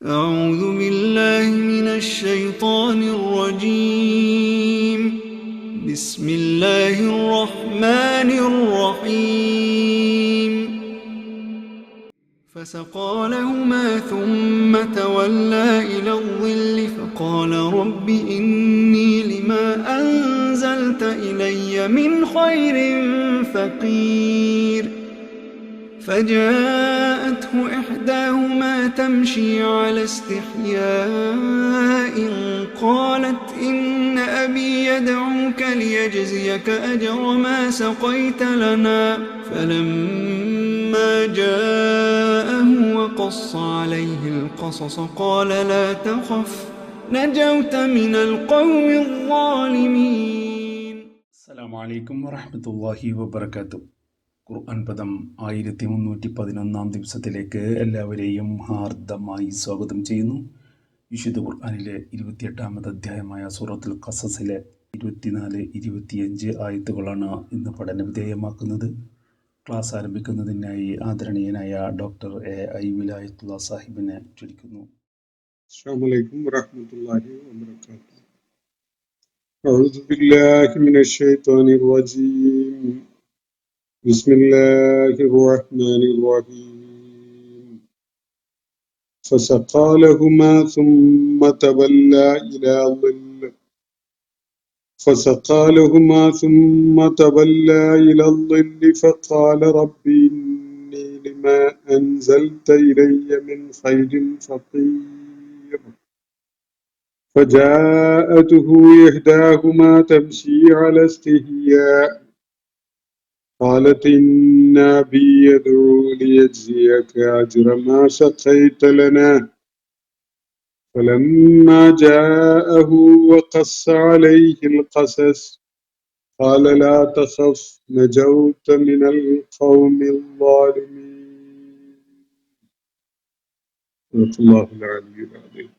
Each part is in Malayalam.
أعوذ بالله من الشيطان الرجيم. بسم الله الرحمن الرحيم. فسقى لهما ثم تولى إلى الظل فقال رب إني لما أنزلت إلي من خير فقير. فجاءته إحداهما تمشي على استحياء قالت إن أبي يدعوك ليجزيك أجر ما سقيت لنا. فلما جاءه وقص عليه القصص قال لا تخف نجوت من القوم الظالمين. السلام عليكم ورحمة الله وبركاته. ഖുർആൻ പദം 1311 ദിവസത്തിലേക്ക് എല്ലാവരെയും ഹാർദമായി സ്വാഗതം ചെയ്യുന്നു. വിശുദ്ധ ഖുർആനിലെ 28-ാമത് അധ്യായമായ സൂറത്തുൽ ഖസസിലെ 24-25 ആയത്തുകളാണ് ഇന്ന് പഠനവിധേയമാക്കുന്നത്. ക്ലാസ് ആരംഭിക്കുന്നതിനായി ആദരണീയനായ ഡോക്ടർ എ വിലായത്തുള്ള സാഹിബിനെ ക്ഷണിക്കുന്നു. السلام عليكم ورحمة الله وبركاته. أعوذ بالله من الشيطان الرجيم. بسم الله الرحمن الرحيم. فسقى لهما ثم تولى إلى ظل فقال رب إني لما أنزلت إلي من خير فقير. فجاءته إحداهما تمشي على استحياء قالت إن أبي يدعو ليجزيك أجر ما سقيت لنا. فلما جاءه وقص عليه القصص قال لا تخف نجوت من القوم الظالمين. الله العلي العظيم.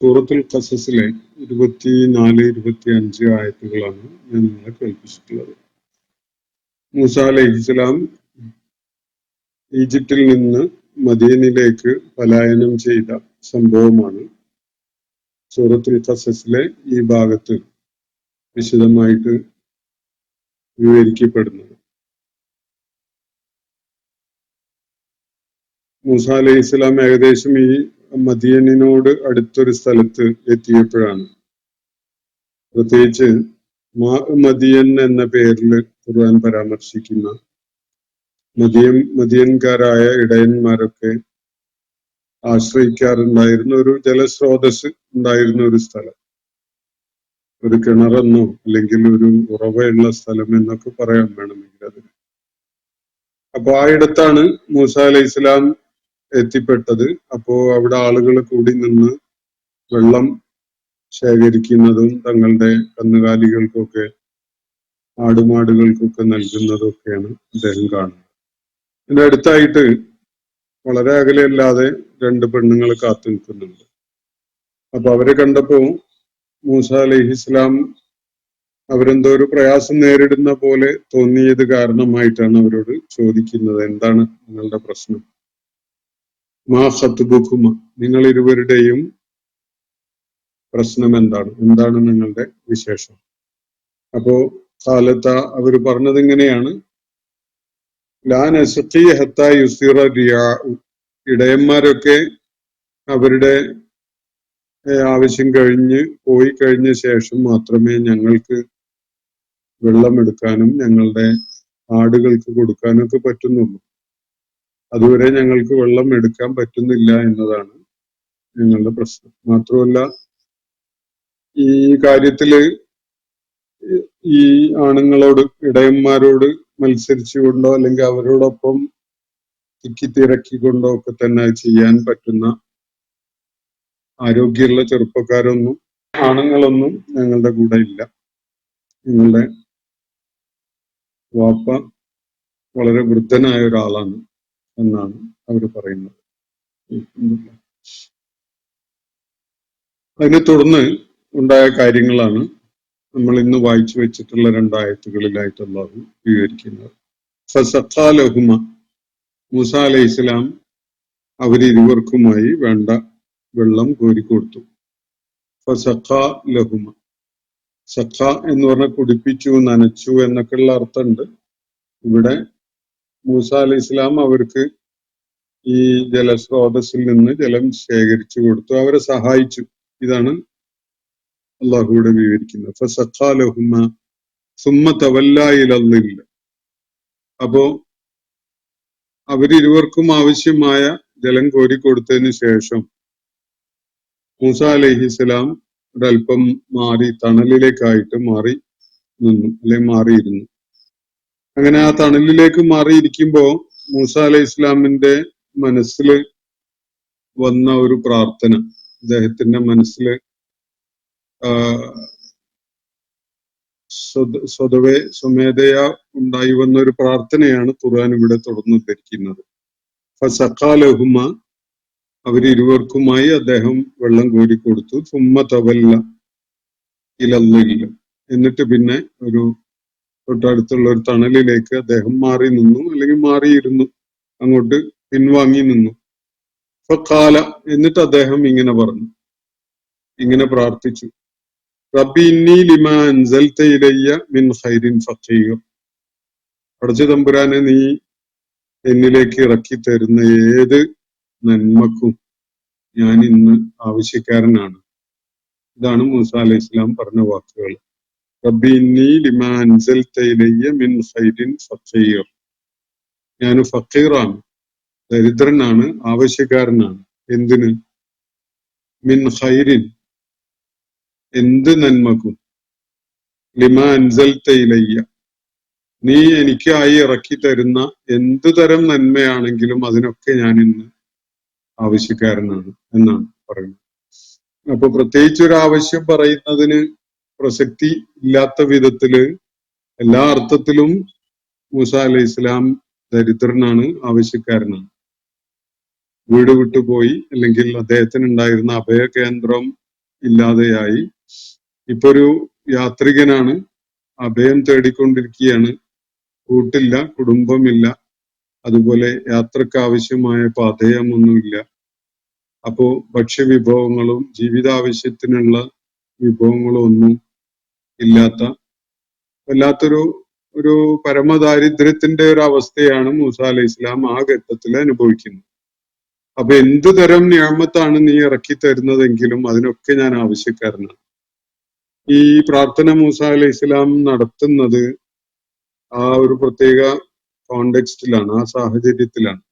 സൂറത്തുൽ ഖസസിലെ 24-25 ആയത്തുകളാണ് ഞാൻ നിങ്ങളെ കേൾപ്പിച്ചിട്ടുള്ളത്. മൂസ അലൈഹിസ്സലാം ഈജിപ്തിൽ നിന്ന് മദീനയിലേക്ക് പലായനം ചെയ്ത സംഭവമാണ് സൂറത്തുൽ ഖസസിലെ ഈ ഭാഗത്ത് വിശദമായിട്ട് വിവരിക്കപ്പെടുന്നത്. മൂസ അലൈഹിസ്സലാം ഏകദേശം ഈ മദിയനിനോട് അടുത്തൊരു സ്ഥലത്ത് എത്തിയപ്പോഴാണ്, പ്രത്യേകിച്ച് മദിയൻ എന്ന പേരിൽ ഖുർആൻ പരാമർശിക്കുന്ന മദിയൻകാരായ ഇടയന്മാരൊക്കെ ആശ്രയിക്കാറുണ്ടായിരുന്ന ഒരു ജലസ്രോതസ് ഉണ്ടായിരുന്ന ഒരു സ്ഥലം, ഒരു കിണറെന്നോ അല്ലെങ്കിൽ ഒരു ഉറവയുള്ള സ്ഥലം എന്നൊക്കെ പറയാൻ വേണമെങ്കിൽ അതിന്. അപ്പൊ ആ ഇടത്താണ് മൂസ അലൈഹി ഇസ്ലാം എത്തിപ്പെട്ടത്. അപ്പോ അവിടെ ആളുകൾ കൂടി നിന്ന് വെള്ളം ശേഖരിക്കുന്നതും തങ്ങളുടെ കന്നുകാലികൾക്കൊക്കെ ആടുമാടുകൾക്കൊക്കെ നൽകുന്നതൊക്കെയാണ് അദ്ദേഹം കാണുന്നത്. ഇതിന്റെ അടുത്തായിട്ട് വളരെ അകലെയല്ലാതെ 2 പെണ്ണുങ്ങൾ കാത്തു നിൽക്കുന്നുണ്ട്. അപ്പൊ അവരെ കണ്ടപ്പോ മൂസ അലൈഹിസ്ലാം അവരെന്തോ ഒരു പ്രയാസം നേരിടുന്ന പോലെ തോന്നിയത് കാരണമായിട്ടാണ് അവരോട് ചോദിക്കുന്നത്, എന്താണ് നിങ്ങളുടെ പ്രശ്നം? മാ ഖത്ബുകുമ, നിങ്ങൾ ഇരുവരുടെയും പ്രശ്നം എന്താണ് നിങ്ങളുടെ വിശേഷം? അപ്പോ കാലത്ത അവർ പറഞ്ഞത് ഇങ്ങനെയാണ്, ലാ നസ്ഖി ഹത്താ യുസിറ റിയാഉ, ഇടയന്മാരൊക്കെ അവരുടെ ആവശ്യം പോയി കഴിഞ്ഞ ശേഷം മാത്രമേ ഞങ്ങൾക്ക് വെള്ളമെടുക്കാനും ഞങ്ങളുടെ ആടുകൾക്ക് കൊടുക്കാനും ഒക്കെ പറ്റുന്നുള്ളൂ. അതുവരെ ഞങ്ങൾക്ക് വെള്ളം എടുക്കാൻ പറ്റുന്നില്ല എന്നതാണ് ഞങ്ങളുടെ പ്രശ്നം. മാത്രമല്ല, ഈ കാര്യത്തില് ഈ ആണുങ്ങളോട്, ഇടയന്മാരോട് മത്സരിച്ചുകൊണ്ടോ അല്ലെങ്കിൽ അവരോടൊപ്പം തിക്കിത്തിരക്കിക്കൊണ്ടോ ഒക്കെ തന്നെ ചെയ്യാൻ പറ്റുന്ന ആരോഗ്യമുള്ള ചെറുപ്പക്കാരൊന്നും, ആണുങ്ങളൊന്നും ഞങ്ങളുടെ കൂടെ ഇല്ല. ഞങ്ങളുടെ വാപ്പ വളരെ വൃദ്ധനായ ഒരാളാണ് എന്നാണ് അവർ പറയുന്നത്. അതിനെ തുടർന്ന് ഉണ്ടായ കാര്യങ്ങളാണ് നമ്മൾ ഇന്ന് വായിച്ചു വെച്ചിട്ടുള്ള 2 ആയത്തുകളിലായിട്ട് അല്ലാഹു വിവരിക്കുന്നത്. ഫസഖാ ലഹുമ, മൂസ അലൈഹിസ്സലാം അവരിരുവർക്കുമായി വേണ്ട വെള്ളം കോരിക്കൊടുത്തു. ഫസഖ ലഹുമ. സഖ എന്ന് പറഞ്ഞാൽ കുടിപ്പിച്ചു, നനച്ചു എന്നൊക്കെയുള്ള അർത്ഥമുണ്ട്. ഇവിടെ മൂസ അലൈഹി ഇസ്ലാം അവർക്ക് ഈ ജലസ്രോതസ്സിൽ നിന്ന് ജലം ശേഖരിച്ചു കൊടുത്തു, അവരെ സഹായിച്ചു. ഇതാണ് അള്ളാഹുവിടെ വിവരിക്കുന്നത്. ഫസഖ ലഹുമ സുമ്മ തവല്ലാ ഇലല്ലില്ല. അപ്പോ അവരിരുവർക്കും ആവശ്യമായ ജലം കോരിക്കൊടുത്തതിന് ശേഷം മൂസ അലൈഹിസ്സലാം ഒരല്പം മാറി തണലിലേക്കായിട്ട് മാറി നിന്നു, അല്ലെങ്കിൽ മാറിയിരുന്നു. അങ്ങനെ ആ തണലിലേക്ക് മാറിയിരിക്കുമ്പോ മൂസ അലൈഹി ഇസ്ലാമിന്റെ മനസ്സിൽ വന്ന ഒരു പ്രാർത്ഥന, അദ്ദേഹത്തിന്റെ മനസ്സിൽ സ്വതവേ സ്വമേധയാ ഉണ്ടായി വന്ന ഒരു പ്രാർത്ഥനയാണ് ഖുർആൻ ഇവിടെ തുടർന്ന് ധരിക്കുന്നത്. ഫസഖാ ലഹുമ, അവരിരുവർക്കുമായി അദ്ദേഹം വെള്ളം കോരിക്കൊടുത്തു. സുമ്മ തവല്ല ഇലല്ലില്ല, എന്നിട്ട് പിന്നെ ഒരു തൊട്ടടുത്തുള്ള ഒരു തണലിലേക്ക് അദ്ദേഹം മാറി നിന്നു, അല്ലെങ്കിൽ മാറിയിരുന്നു, അങ്ങോട്ട് പിൻവാങ്ങി നിന്നു. ഫഖാല, എന്നിട്ട് അദ്ദേഹം ഇങ്ങനെ പറഞ്ഞു, ഇങ്ങനെ പ്രാർത്ഥിച്ചു. റബ്ബി ഇന്നി ലിമാ അൻസൽത ഇലയ്യ മിൻ ഖൈരിൻ ഫഖീർ. പടച്ച തമ്പുരാനെ, നീ എന്നിലേക്ക് ഇറക്കി തരുന്ന ഏത് നന്മക്കും ഞാൻ ഇന്ന് ആവശ്യക്കാരനാണ്. ഇതാണ് മൂസ അലൈഹി ഇസ്ലാം പറഞ്ഞ വാക്കുകൾ. റബ്ബി ഇന്നി ലിമാ അൻസൽത ഇലയ്യ മിൻ ഖൈരിൻ ഫഖീർ. ഞാൻ ഫഖീറാണ്, ദരിദ്രനാണ്, ആവശ്യക്കാരനാണ്. എന്തിന്? മിൻ ഖൈരിൻ, എന്ത് നന്മക്കും. ലിമാ അൻസൽത ഇലയ്യ, നീ എനിക്കായി ഇറക്കി തരുന്ന എന്തു തരം നന്മയാണെങ്കിലും അതിനൊക്കെ ഞാൻ ഇന്ന് ആവശ്യക്കാരനാണ് എന്നാണ് പറയുന്നത്. അപ്പൊ പ്രത്യേകിച്ചൊരു ആവശ്യം പറയുന്നതിന് പ്രസക്തി ഇല്ലാത്ത വിധത്തില് എല്ലാ അർത്ഥത്തിലും മൂസ അലൈഹി ഇസ്ലാം ദരിദ്രനാണ്, ആവശ്യക്കാരനാണ്. വീട് വിട്ടുപോയി, അല്ലെങ്കിൽ അദ്ദേഹത്തിന് ഉണ്ടായിരുന്ന അഭയകേന്ദ്രം ഇല്ലാതെയായി. ഇപ്പൊ ഒരു യാത്രികനാണ്, അഭയം തേടിക്കൊണ്ടിരിക്കുകയാണ്. കൂട്ടില്ല, കുടുംബമില്ല, അതുപോലെ യാത്രക്ക് ആവശ്യമായ പാഥേയമൊന്നുമില്ല. അപ്പോ ഭക്ഷ്യവിഭവങ്ങളും ജീവിതാവശ്യത്തിനുള്ള വിഭവങ്ങളും ഒന്നും ഇല്ലാത്ത വല്ലാത്തൊരു പരമദാരിദ്ര്യത്തിന്റെ ഒരു അവസ്ഥയാണ് മൂസ അലൈഹി ഇസ്ലാം ആ ഘട്ടത്തിൽ അനുഭവിക്കുന്നത്. അപ്പൊ എന്തു തരം നിഅമത്താണ് നീ ഇറക്കി തരുന്നതെങ്കിലും അതിനൊക്കെ ഞാൻ ആവശ്യക്കാരനാണ്. ഈ പ്രാർത്ഥന മൂസ അലൈഹി ഇസ്ലാം നടത്തുന്നത് ആ ഒരു പ്രത്യേക കോണ്ടെക്സ്റ്റിലാണ്, ആ സാഹചര്യത്തിലാണ്.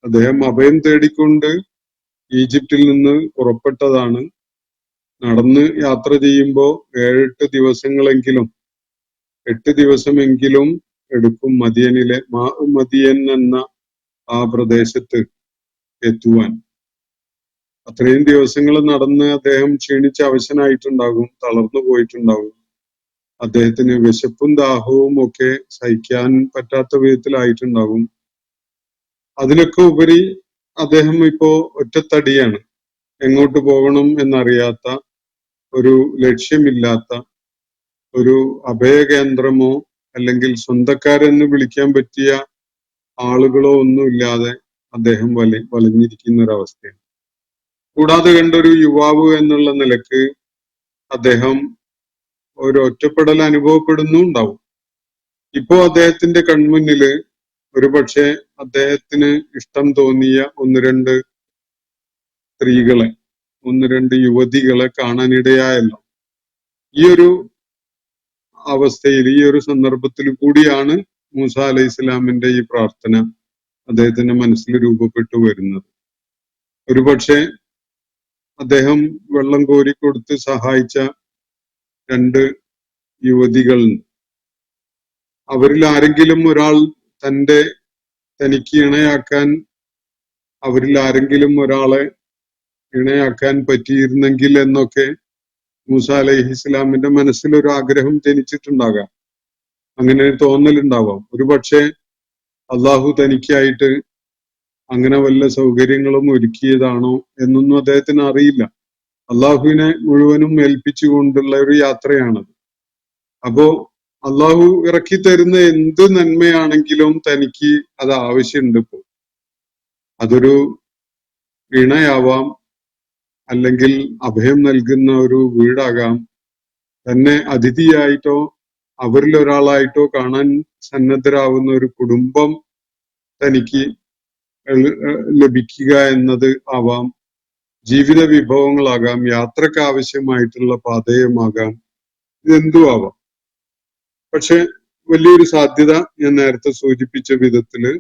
അദ്ദേഹം അഭയം തേടിക്കൊണ്ട് ഈജിപ്തിൽ നിന്ന് പുറപ്പെട്ടതാണ്. നടന്ന് യാത്ര ചെയ്യുമ്പോൾ 7-8 ദിവസങ്ങളെങ്കിലും 8 ദിവസമെങ്കിലും എടുക്കും മദിയനിലെ മദിയൻ എന്ന ആ പ്രദേശത്ത് എത്തുവാൻ. അത്രയും ദിവസങ്ങൾ നടന്ന് അദ്ദേഹം ക്ഷീണിച്ച് അവശനായിട്ടുണ്ടാകും, തളർന്നു പോയിട്ടുണ്ടാകും. അദ്ദേഹത്തിന് വിശപ്പും ദാഹവും ഒക്കെ സഹിക്കാൻ പറ്റാത്ത വിധത്തിലായിട്ടുണ്ടാകും. അതിലൊക്കെ ഉപരി അദ്ദേഹം ഇപ്പോ ഒറ്റത്തടിയാണ്, എങ്ങോട്ട് പോകണം എന്നറിയാത്ത, ഒരു ലക്ഷ്യമില്ലാത്ത, ഒരു അഭയകേന്ദ്രമോ അല്ലെങ്കിൽ സ്വന്തക്കാരെന്ന് വിളിക്കാൻ പറ്റിയ ആളുകളോ ഒന്നുമില്ലാതെ അദ്ദേഹം വലഞ്ഞിരിക്കുന്ന ഒരവസ്ഥയാണ്. കൂടാതെ കണ്ടൊരു യുവാവ് എന്നുള്ള നിലക്ക് അദ്ദേഹം ഒരു ഒറ്റപ്പെടൽ അനുഭവപ്പെടുന്നുണ്ടാവും. ഇപ്പോ അദ്ദേഹത്തിന്റെ കൺമുന്നില് ഒരുപക്ഷെ അദ്ദേഹത്തിന് ഇഷ്ടം തോന്നിയ 1-2 സ്ത്രീകളെ, 1-2 യുവതികളെ കാണാനിടയായല്ലോ. ഈ ഒരു അവസ്ഥയിൽ, ഈ ഒരു സന്ദർഭത്തിൽ കൂടിയാണ് മൂസ അലൈഹി ഇസ്ലാമിന്റെ ഈ പ്രാർത്ഥന അദ്ദേഹത്തിന്റെ മനസ്സിൽ രൂപപ്പെട്ടു വരുന്നത്. ഒരുപക്ഷെ അദ്ദേഹം വെള്ളം കോരിക്കൊടുത്ത് സഹായിച്ച 2 യുവതികൾ, അവരിൽ ആരെങ്കിലും ഒരാൾ തനിക്ക് ഇണയാക്കാൻ, അവരിൽ ആരെങ്കിലും ഒരാളെ ഇണയാക്കാൻ പറ്റിയിരുന്നെങ്കിൽ എന്നൊക്കെ മൂസ അലൈഹി ഇസ്ലാമിന്റെ മനസ്സിൽ ഒരു ആഗ്രഹം ജനിച്ചിട്ടുണ്ടാകാം, അങ്ങനെ ഒരു തോന്നലുണ്ടാവാം. ഒരുപക്ഷെ അള്ളാഹു തനിക്കായിട്ട് അങ്ങനെ വല്ല സൗകര്യങ്ങളും ഒരുക്കിയതാണോ എന്നൊന്നും അദ്ദേഹത്തിന് അറിയില്ല. അള്ളാഹുവിനെ മുഴുവനും ഏൽപ്പിച്ചുകൊണ്ടുള്ള ഒരു യാത്രയാണത്. അപ്പോ അള്ളാഹു ഇറക്കി തരുന്ന എന്ത് നന്മയാണെങ്കിലും തനിക്ക് അത് ആവശ്യമുണ്ട്. ഇപ്പോ അതൊരു ഇണയാവാം, അല്ലെങ്കിൽ അഭയം നൽകുന്ന ഒരു വീടാകാം, തന്നെ അതിഥിയായിട്ടോ അവരിൽ ഒരാളായിട്ടോ കാണാൻ സന്നദ്ധരാവുന്ന ഒരു കുടുംബം തനിക്ക് ലഭിക്കുക എന്നത് ആവാം, ജീവിത വിഭവങ്ങളാകാം, യാത്രക്ക് ആവശ്യമായിട്ടുള്ള പാതയമാകാം, ഇതെന്തും ആവാം. പക്ഷെ വലിയൊരു സാധ്യത ഞാൻ നേരത്തെ സൂചിപ്പിച്ച വിധത്തില്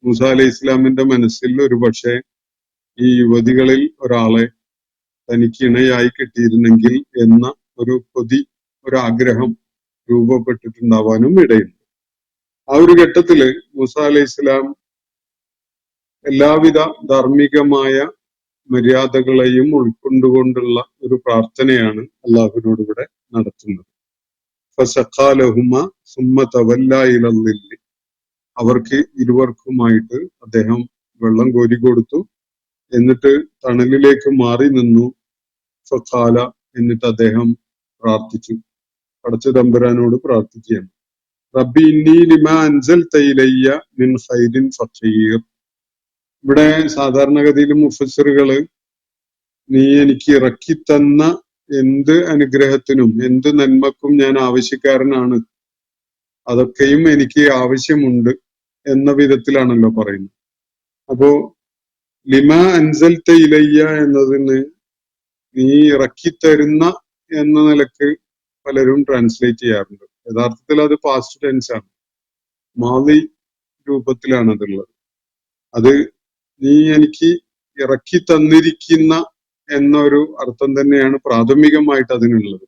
മൂസ അലൈഹി ഇസ്ലാമിന്റെ മനസ്സിൽ ഒരു പക്ഷേ ഈ യുവതികളിൽ ഒരാളെ തനിക്ക് ഇണയായി കിട്ടിയിരുന്നെങ്കിൽ എന്ന ഒരു കൊതി, ഒരാഗ്രഹം രൂപപ്പെട്ടിട്ടുണ്ടാവാനും ഇടയുണ്ട്. ആ ഒരു ഘട്ടത്തില് മൂസ അലൈഹി ഇസ്ലാം എല്ലാവിധ ധാർമ്മികമായ മര്യാദകളെയും ഉൾക്കൊണ്ടുകൊണ്ടുള്ള ഒരു പ്രാർത്ഥനയാണ് അള്ളാഹുവിനോട് ഇവിടെ നടത്തുന്നത്. ഫസഖാലഹുമ സുമ്മ തവല്ലാ ഇലല്ലില്ലി, അവർക്ക് ഇരുവർക്കുമായിട്ട് അദ്ദേഹം വെള്ളം കോരി കൊടുത്തു. എന്നിട്ട് തണലിലേക്ക് മാറി നിന്നു. ഫഖാല, എന്നിട്ട് അദ്ദേഹം പ്രാർത്ഥിച്ചു, പടച്ച തമ്പുരാനോട് പ്രാർത്ഥിക്കുകയാണ്. റബ്ബി ഇന്നി ലിമാ അൻസൽത ഇലയ്യ മിൻ ഖൈരിൻ ഫഖീർ. ഇവിടെ സാധാരണഗതിയിൽ മുഫസ്സിറുകള് നീ എനിക്ക് ഇറക്കി തന്ന എന്ത് അനുഗ്രഹത്തിനും എന്ത് നന്മക്കും ഞാൻ ആവശ്യക്കാരനാണ്, അതൊക്കെയും എനിക്ക് ആവശ്യമുണ്ട് എന്ന വിധത്തിലാണല്ലോ പറയുന്നത്. അപ്പോ ലിമാ അൻസൽത ഇലയ്യ എന്നതിന് നീ ഇറക്കി തരുന്ന എന്ന നിലക്ക് പലരും ട്രാൻസ്ലേറ്റ് ചെയ്യാറുണ്ട്. യഥാർത്ഥത്തിൽ അത് പാസ്റ്റ് ടെൻസ് ആണ്, മാളി രൂപത്തിലാണ് അതുള്ളത്. അത് നീ എനിക്ക് ഇറക്കി തന്നിരിക്കുന്ന എന്നൊരു അർത്ഥം തന്നെയാണ് പ്രാഥമികമായിട്ട് അതിനുള്ളത്.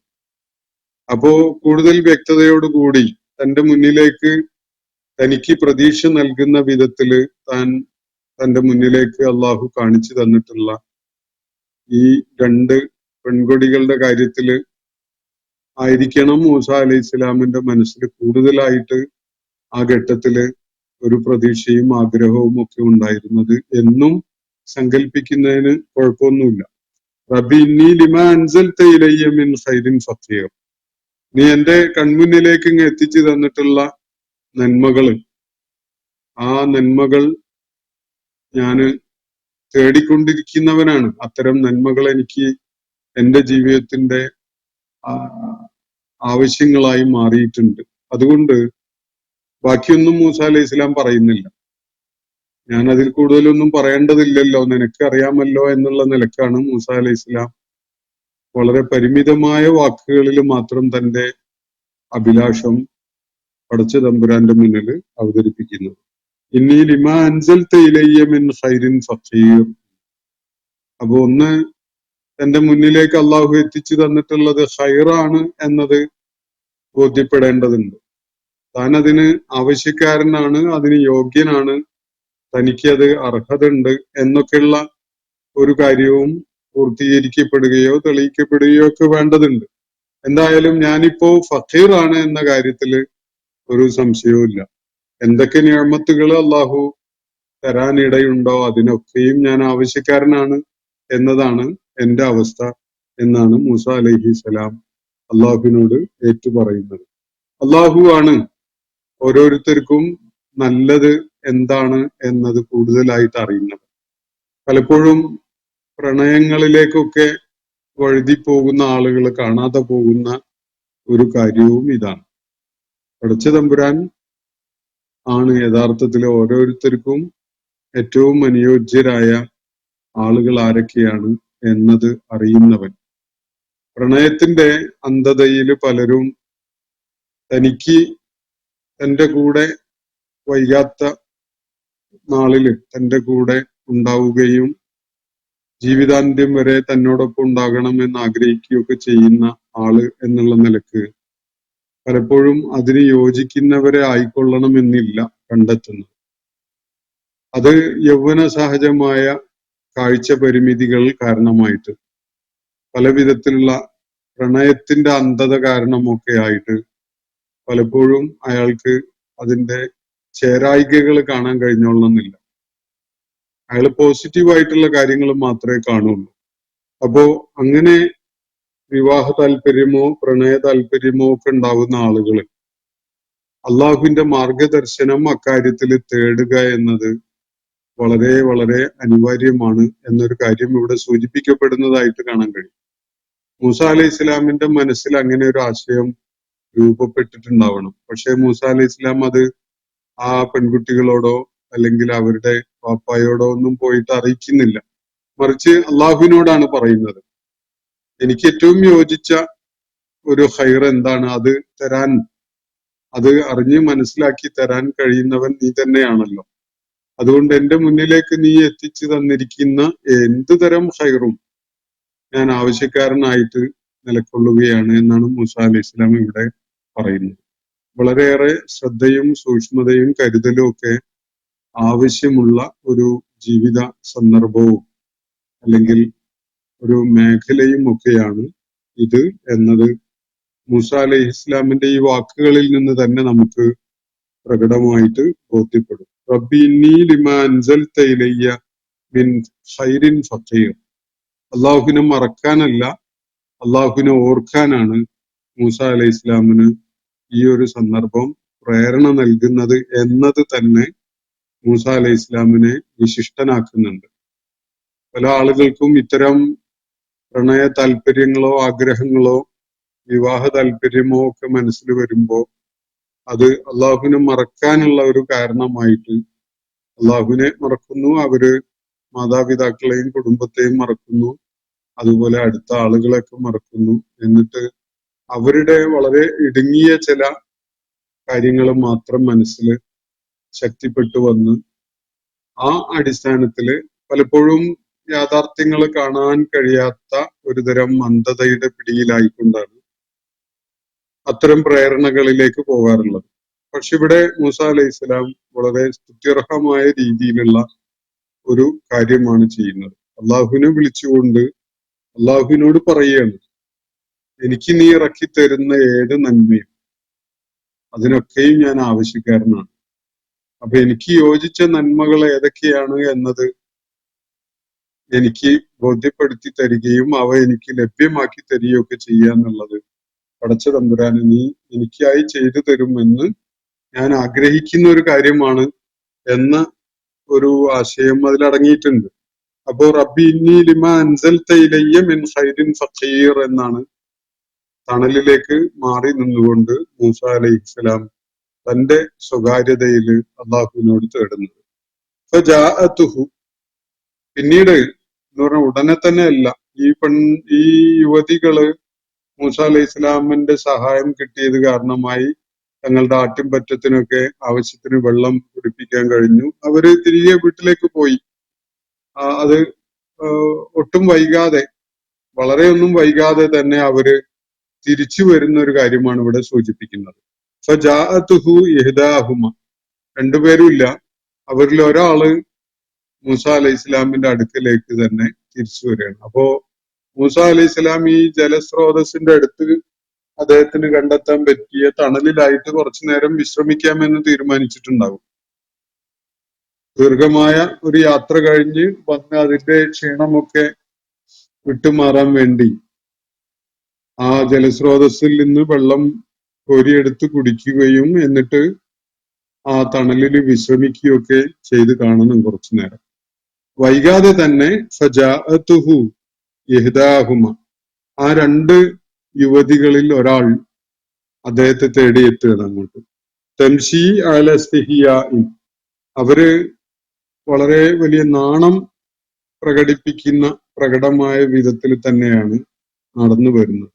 അപ്പോ കൂടുതൽ വ്യക്തതയോടുകൂടി തന്റെ മുന്നിലേക്ക് തനിക്ക് പ്രതീക്ഷ നൽകുന്ന വിധത്തില് തന്റെ മുന്നിലേക്ക് അള്ളാഹു കാണിച്ചു തന്നിട്ടുള്ള ഈ രണ്ട് പെൺകൊടികളുടെ കാര്യത്തില് ആയിരിക്കണം മൂസ അലൈഹി ഇസ്ലാമിന്റെ മനസ്സിൽ കൂടുതലായിട്ട് ആ ഘട്ടത്തില് ഒരു പ്രതീക്ഷയും ആഗ്രഹവും ഒക്കെ ഉണ്ടായിരുന്നത് എന്നും സങ്കല്പിക്കുന്നതിന് കുഴപ്പമൊന്നുമില്ല. റബ്ബി ഇന്നി ലിമാ അൻസൽത ഇലയ്യ മിൻ ഖൈരിൻ ഫഖീർ, നീ എന്റെ കൺമുന്നിലേക്ക് ഇങ്ങ് എത്തിച്ചു തന്നിട്ടുള്ള നന്മകള്, ആ നന്മകൾ ഞാന് തേടിക്കൊണ്ടിരിക്കുന്നവനാണ്. അത്തരം നന്മകൾ എനിക്ക് എന്റെ ജീവിതത്തിന്റെ ആവശ്യങ്ങളായി മാറിയിട്ടുണ്ട്. അതുകൊണ്ട് ബാക്കിയൊന്നും മൂസ അലൈഹി ഇസ്ലാം പറയുന്നില്ല. ഞാൻ അതിൽ കൂടുതലൊന്നും പറയേണ്ടതില്ലല്ലോ, നിനക്ക് അറിയാമല്ലോ എന്നുള്ള നിലക്കാണ് മൂസ അലൈഹി ഇസ്ലാം വളരെ പരിമിതമായ വാക്കുകളിൽ മാത്രം തന്റെ അഭിലാഷം പടച്ച തമ്പുരാന്റെ മുന്നിൽ അവതരിപ്പിക്കുന്നത്. ഇന്നി ലിമാ അൻസൽത ഇലയ്യ മിൻ ഖൈരിൻ ഫഖീർ. അപ്പൊ ഒന്ന്, തന്റെ മുന്നിലേക്ക് അള്ളാഹു എത്തിച്ചു തന്നിട്ടുള്ളത് ഖൈറാണ് എന്നത് ബോധ്യപ്പെടേണ്ടതുണ്ട്. താൻ അതിന് ആവശ്യക്കാരനാണ്, അതിന് യോഗ്യനാണ്, തനിക്ക് അത് അർഹത ഉണ്ട് എന്നൊക്കെയുള്ള ഒരു കാര്യവും പൂർത്തീകരിക്കപ്പെടുകയോ തെളിയിക്കപ്പെടുകയോ ഒക്കെ വേണ്ടതുണ്ട്. എന്തായാലും ഞാനിപ്പോ ഫഖീറാണ് എന്ന കാര്യത്തില് ഒരു സംശയവും ഇല്ല. എന്തൊക്കെ നിഅമത്തുകൾ അള്ളാഹു തരാനിടയുണ്ടോ അതിനൊക്കെയും ഞാൻ ആവശ്യക്കാരനാണ് എന്നതാണ് എന്റെ അവസ്ഥ എന്നാണ് മൂസ അലൈഹി സ്വലാം അള്ളാഹുവിനോട് ഏറ്റുപറയുന്നത്. അള്ളാഹു ആണ് ഓരോരുത്തർക്കും നല്ലത് എന്താണ് എന്നത് കൂടുതലായിട്ട് അറിയുന്നത്. പലപ്പോഴും പ്രണയങ്ങളിലേക്കൊക്കെ വഴുതി പോകുന്ന ആളുകൾ കാണാതെ പോകുന്ന ഒരു കാര്യവും ഇതാണ്. പടച്ച തമ്പുരാൻ ആണ് യഥാർത്ഥത്തിൽ ഓരോരുത്തർക്കും ഏറ്റവും അനുയോജ്യരായ ആളുകൾ ആരൊക്കെയാണ് എന്നത് അറിയുന്നവൻ. പ്രണയത്തിന്റെ അന്ധതയിൽ പലരും തനിക്ക് തന്റെ കൂടെ വൈകാത്ത നാളില് തന്റെ കൂടെ ഉണ്ടാവുകയും ജീവിതാന്ത്യം വരെ തന്നോടൊപ്പം ഉണ്ടാകണം എന്ന് ആഗ്രഹിക്കുകയൊക്കെ ചെയ്യുന്ന ആള് എന്നുള്ള നിലക്ക് പലപ്പോഴും അതിന് യോജിക്കുന്നവരെ ആയിക്കൊള്ളണമെന്നില്ല കണ്ടെത്തുന്നത്. അത് യൗവന സഹജമായ കാഴ്ച പരിമിതികൾ കാരണമായിട്ട്, പല വിധത്തിലുള്ള പ്രണയത്തിന്റെ അന്ധത കാരണമൊക്കെ ആയിട്ട് പലപ്പോഴും അയാൾക്ക് അതിന്റെ ചേരായികകൾ കാണാൻ കഴിഞ്ഞോളണമെന്നില്ല. അയാൾ പോസിറ്റീവായിട്ടുള്ള കാര്യങ്ങൾ മാത്രമേ കാണുള്ളൂ. അപ്പോ അങ്ങനെ വിവാഹ താല്പര്യമോ പ്രണയ താല്പര്യമോ ഒക്കെ ഉണ്ടാവുന്ന ആളുകൾ അള്ളാഹുവിന്റെ മാർഗദർശനം അക്കാര്യത്തിൽ തേടുക എന്നത് വളരെ വളരെ അനിവാര്യമാണ് എന്നൊരു കാര്യം ഇവിടെ സൂചിപ്പിക്കപ്പെടുന്നതായിട്ട് കാണാൻ കഴിയും. മൂസ അലൈഹി ഇസ്ലാമിന്റെ മനസ്സിൽ അങ്ങനെ ഒരു ആശയം രൂപപ്പെട്ടിട്ടുണ്ടാവണം. പക്ഷെ മൂസ അലൈഹി ഇസ്ലാം അത് ആ പെൺകുട്ടികളോടോ അല്ലെങ്കിൽ അവരുടെ വാപ്പായോടോ ഒന്നും പോയിട്ട് അറിയിക്കുന്നില്ല. മറിച്ച് അള്ളാഹുവിനോടാണ് പറയുന്നത്. എനിക്ക് ഏറ്റവും യോജിച്ച ഒരു ഖൈർ എന്താണ് അത് തരാൻ, അത് അറിഞ്ഞ് മനസ്സിലാക്കി തരാൻ കഴിയുന്നവൻ നീ തന്നെയാണല്ലോ. അതുകൊണ്ട് എന്റെ മുന്നിലേക്ക് നീ എത്തിച്ചു തന്നിരിക്കുന്ന എന്ത് തരം ഖൈറും ഞാൻ ആവശ്യക്കാരനായിട്ട് നിലകൊള്ളുകയാണ് എന്നാണ് മൂസ അലൈഹി ഇസ്ലാം ഇവിടെ പറയുന്നത്. വളരെയേറെ ശ്രദ്ധയും സൂക്ഷ്മതയും കരുതലും ഒക്കെ ആവശ്യമുള്ള ഒരു ജീവിത സന്ദർഭവും അല്ലെങ്കിൽ ഒരു മേഖലയും ഒക്കെയാണ് ഇത് എന്നത് മൂസ അലൈഹി ഇസ്ലാമിന്റെ ഈ വാക്കുകളിൽ നിന്ന് തന്നെ നമുക്ക് പ്രകടമായിട്ട് ബോധ്യപ്പെടും. റബ്ബി ഇന്നി ലിമാ അൻസൽത ഇലയ്യ മിൻ ഖൈറിൻ ഫഖീർ. അള്ളാഹുവിനെ മറക്കാനല്ല, അള്ളാഹുവിനെ ഓർക്കാനാണ് മൂസ അലൈഹി ഇസ്ലാമിന് ഈ ഒരു സന്ദർഭം പ്രേരണ നൽകുന്നത് എന്നത് തന്നെ മൂസ അലൈഹി ഇസ്ലാമിനെ വിശിഷ്ടനാക്കുന്നുണ്ട്. പല ആളുകൾക്കും ഇത്തരം പ്രണയ താല്പര്യങ്ങളോ ആഗ്രഹങ്ങളോ വിവാഹ താല്പര്യമോ ഒക്കെ മനസ്സിൽ വരുമ്പോ അത് അള്ളാഹുവിനെ മറക്കാനുള്ള ഒരു കാരണമായിട്ട് അള്ളാഹുവിനെ മറക്കുന്നു, അവര് മാതാപിതാക്കളെയും കുടുംബത്തെയും മറക്കുന്നു, അതുപോലെ അടുത്ത ആളുകളെയൊക്കെ മറക്കുന്നു. എന്നിട്ട് അവരുടെ വളരെ ഇടുങ്ങിയ ചില കാര്യങ്ങൾ മാത്രം മനസ്സിൽ ശക്തിപ്പെട്ടു വന്ന് ആ അടിസ്ഥാനത്തില് പലപ്പോഴും യാഥാർത്ഥ്യങ്ങൾ കാണാൻ കഴിയാത്ത ഒരുതരം മന്ദതയുടെ പിടിയിലായിക്കൊണ്ടാണ് അത്തരം പ്രേരണകളിലേക്ക് പോകാറുള്ളത്. പക്ഷെ ഇവിടെ മൂസ അലൈഹി ഇസ്ലാം വളരെ സ്തുത്യർഹമായ രീതിയിലുള്ള ഒരു കാര്യമാണ് ചെയ്യുന്നത്. അള്ളാഹുവിനെ വിളിച്ചുകൊണ്ട് അള്ളാഹുവിനോട് പറയുകയാണ്, എനിക്ക് നീ ഇറക്കി തരുന്ന ഏത് നന്മയും അതിനൊക്കെയും ഞാൻ ആവശ്യക്കാരനാണ്. അപ്പൊ എനിക്ക് യോജിച്ച നന്മകൾ ഏതൊക്കെയാണ് എന്നത് എനിക്ക് ബോധ്യപ്പെടുത്തി തരികയും അവ എനിക്ക് ലഭ്യമാക്കി തരികയൊക്കെ ചെയ്യുക എന്നുള്ളത് പടച്ച തമ്പുരാന് നീ എനിക്കായി ചെയ്തു തരുമെന്ന് ഞാൻ ആഗ്രഹിക്കുന്ന ഒരു കാര്യമാണ് എന്ന ഒരു ആശയം അതിലടങ്ങിയിട്ടുണ്ട്. അപ്പോ റബ്ബി ഇന്നി ലിമാ അൻസൽത ഇലയ്യ മിൻ ഖൈറിൻ ഫഖീർ എന്നാണ് തണലിലേക്ക് മാറി നിന്നുകൊണ്ട് മൂസ അലൈഹിസ്സലാം തന്റെ സ്വകാര്യതയിൽ അള്ളാഹുവിനോട് തേടുന്നത്. ഫജാഅതുഹു, പിന്നീട് എന്ന് പറഞ്ഞ ഉടനെ തന്നെ അല്ല, ഈ യുവതികള് മൂസ അലൈഹി ഇസ്ലാമിന്റെ സഹായം കിട്ടിയത് കാരണമായി തങ്ങളുടെ ആട്ടിൻപറ്റത്തിനൊക്കെ ആവശ്യത്തിന് വെള്ളം കുടിപ്പിക്കാൻ കഴിഞ്ഞു. അവര് തിരികെ വീട്ടിലേക്ക് പോയി. അത് ഒട്ടും വൈകാതെ, വളരെയൊന്നും വൈകാതെ തന്നെ അവര് തിരിച്ചു വരുന്ന ഒരു കാര്യമാണ് ഇവിടെ സൂചിപ്പിക്കുന്നത്. ഫജാഅതുഹു ഇഹ്ദാഹുമ, രണ്ടുപേരുമില്ല, അവരിൽ ഒരാള് മൂസ അലൈഹി ഇസ്ലാമിന്റെ അടുക്കലേക്ക് തന്നെ തിരിച്ചു വരികയാണ്. അപ്പോ മൂസ അലൈഹി ഇസ്ലാം ഈ ജലസ്രോതസ്സിന്റെ അടുത്ത് അദ്ദേഹത്തിന് കണ്ടെത്താൻ പറ്റിയ തണലിലായിട്ട് കുറച്ചു നേരം വിശ്രമിക്കാമെന്ന് തീരുമാനിച്ചിട്ടുണ്ടാകും. ദീർഘമായ ഒരു യാത്ര കഴിഞ്ഞ് വന്ന് അതിന്റെ ക്ഷീണമൊക്കെ വിട്ടുമാറാൻ വേണ്ടി ആ ജലസ്രോതസ്സിൽ നിന്ന് വെള്ളം കോരിയെടുത്ത് കുടിക്കുകയും എന്നിട്ട് ആ തണലിൽ വിശ്രമിക്കുകയൊക്കെ ചെയ്ത് കാണണം കുറച്ചു നേരം. വൈകാതെ തന്നെ ഫജാഅതുഹു ഇഹ്ദാഹുമ, ആ രണ്ട് യുവതികളിൽ ഒരാൾ അദ്ദേഹത്തെ തേടിയെത്തുകയാണ് അങ്ങോട്ട്. തംശി അല ഇസ്തിഹ്യാഇൻ, അവര് വളരെ വലിയ നാണം പ്രകടിപ്പിക്കുന്ന പ്രകടമായ വിധത്തിൽ തന്നെയാണ് നടന്നു വരുന്നത്.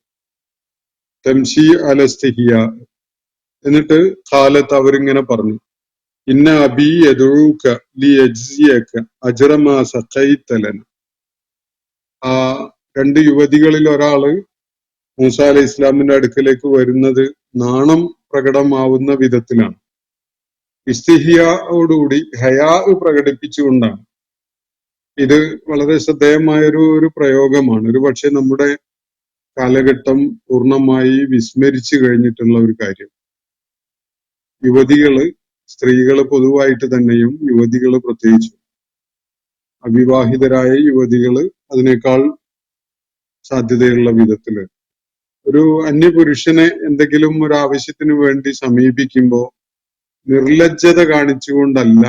തംശി അല ഇസ്തിഹ്യാ, എന്നിട്ട് ഖാലത്ത് അവരിങ്ങനെ പറഞ്ഞു, ഇന്ന അബി യദഊക ലിയജ്സിയക അജ്റ മാ സഖൈത ലന. ആ രണ്ട് യുവതികളിൽ ഒരാള് മൂസ അലൈഹി ഇസ്ലാമിന്റെ അടുക്കലേക്ക് വരുന്നത് നാണം പ്രകടമാവുന്ന വിധത്തിലാണ്. ഇസ്തിഹിയായോടുകൂടി ഹയാ പ്രകടിപ്പിച്ചുകൊണ്ടാണ്. ഇത് വളരെ ശ്രദ്ധേയമായ ഒരു പ്രയോഗമാണ്. ഒരു പക്ഷെ നമ്മുടെ കാലഘട്ടം പൂർണ്ണമായി വിസ്മരിച്ചു കഴിഞ്ഞിട്ടുള്ള ഒരു കാര്യം. യുവതികള്, സ്ത്രീകള് പൊതുവായിട്ട് തന്നെയും യുവതികള് പ്രത്യേകിച്ചും, അവിവാഹിതരായ യുവതികള് അതിനേക്കാൾ സാധ്യതയുള്ള വിധത്തില് ഒരു അന്യപുരുഷനെ എന്തെങ്കിലും ഒരു ആവശ്യത്തിന് വേണ്ടി സമീപിക്കുമ്പോൾ നിർലജ്ജത കാണിച്ചുകൊണ്ടല്ല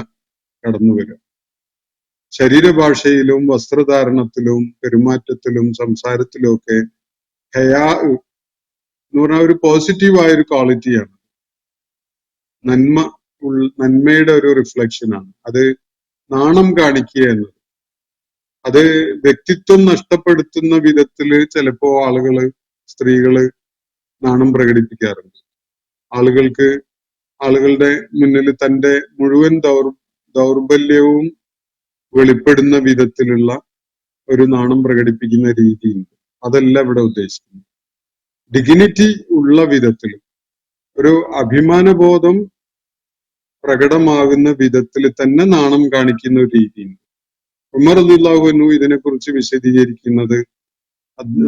കടന്നു വരിക. ശരീരഭാഷയിലും വസ്ത്രധാരണത്തിലും പെരുമാറ്റത്തിലും സംസാരത്തിലും ഒക്കെ ഹയാ എന്ന് പറഞ്ഞാൽ ഒരു പോസിറ്റീവായ ഒരു ക്വാളിറ്റിയാണ്. നന്മയുടെ ഒരു റിഫ്ലക്ഷനാണ്. അത് നാണം കാണിക്കുക എന്നത്. അത് വ്യക്തിത്വം നഷ്ടപ്പെടുത്തുന്ന വിധത്തില് ചിലപ്പോ സ്ത്രീകള് നാണം പ്രകടിപ്പിക്കാറുണ്ട്. ആളുകളുടെ മുന്നിൽ തന്റെ മുഴുവൻ ദൗർബല്യവും വെളിപ്പെടുന്ന വിധത്തിലുള്ള ഒരു നാണം പ്രകടിപ്പിക്കുന്ന രീതിയുണ്ട്. അതല്ല ഇവിടെ ഉദ്ദേശിക്കുന്നത്. ഡിഗ്നിറ്റി ഉള്ള വിധത്തിൽ ഒരു അഭിമാനബോധം പ്രകടമാകുന്ന വിധത്തിൽ തന്നെ നാണം കാണിക്കുന്ന ഒരു രീതിയുണ്ട്. ഉമർ റളിയല്ലാഹു അൻഹു ഇതിനെക്കുറിച്ച് വിശദീകരിക്കുന്നത്,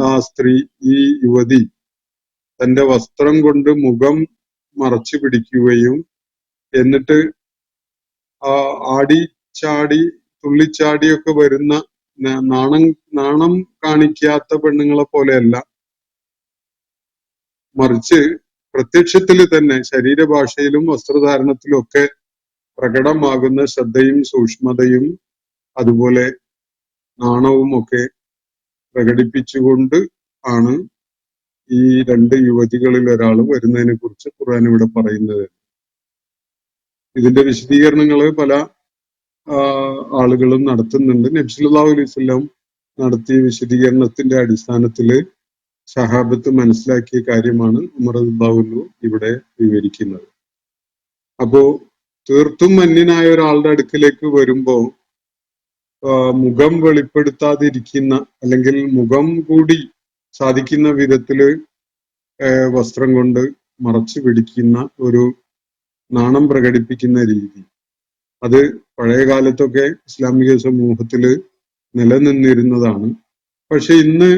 ആ സ്ത്രീ, ഈ യുവതി തന്റെ വസ്ത്രം കൊണ്ട് മുഖം മറച്ചു പിടിക്കുകയും എന്നിട്ട് ആടി ചാടി തുള്ളിച്ചാടിയൊക്കെ വരുന്ന നാണം കാണിക്കാത്ത പെണ്ണുങ്ങളെ പോലെയല്ല, മറിച്ച് പ്രത്യക്ഷത്തിൽ തന്നെ ശരീരഭാഷയിലും വസ്ത്രധാരണത്തിലും ഒക്കെ പ്രകടമാകുന്ന ശ്രദ്ധയും സൂക്ഷ്മതയും അതുപോലെ നാണവും ഒക്കെ പ്രകടിപ്പിച്ചുകൊണ്ട് ആണ് ഈ രണ്ട് യുവതികളിൽ ഒരാൾ വരുന്നതിനെ കുറിച്ച് ഖുർആൻ ഇവിടെ പറയുന്നത്. ഇതിന്റെ വിശദീകരണങ്ങൾ പല ആളുകളും നടത്തുന്നുണ്ട്. നബി സല്ലല്ലാഹു അലൈഹി വസല്ലം നടത്തിയ വിശദീകരണത്തിന്റെ അടിസ്ഥാനത്തിൽ സഹാബത്ത് മനസ്സിലാക്കിയ കാര്യമാണ് ഉമർ റളിയല്ലാഹു അൻഹു ഇവിടെ വിവരിക്കുന്നത്. അപ്പോ തീർത്തും അന്യനായ ഒരാളുടെ അടുക്കിലേക്ക് വരുമ്പോ മുഖം വെളിപ്പെടുത്താതിരിക്കുന്ന, അല്ലെങ്കിൽ മുഖം കൂടി സാധിക്കുന്ന വിധത്തില് വസ്ത്രം കൊണ്ട് മറച്ചു പിടിക്കുന്ന ഒരു നാണം പ്രകടിപ്പിക്കുന്ന രീതി, അത് പഴയ കാലത്തൊക്കെ ഇസ്ലാമിക സമൂഹത്തില് നിലനിന്നിരുന്നതാണ്. പക്ഷെ ഇന്ന്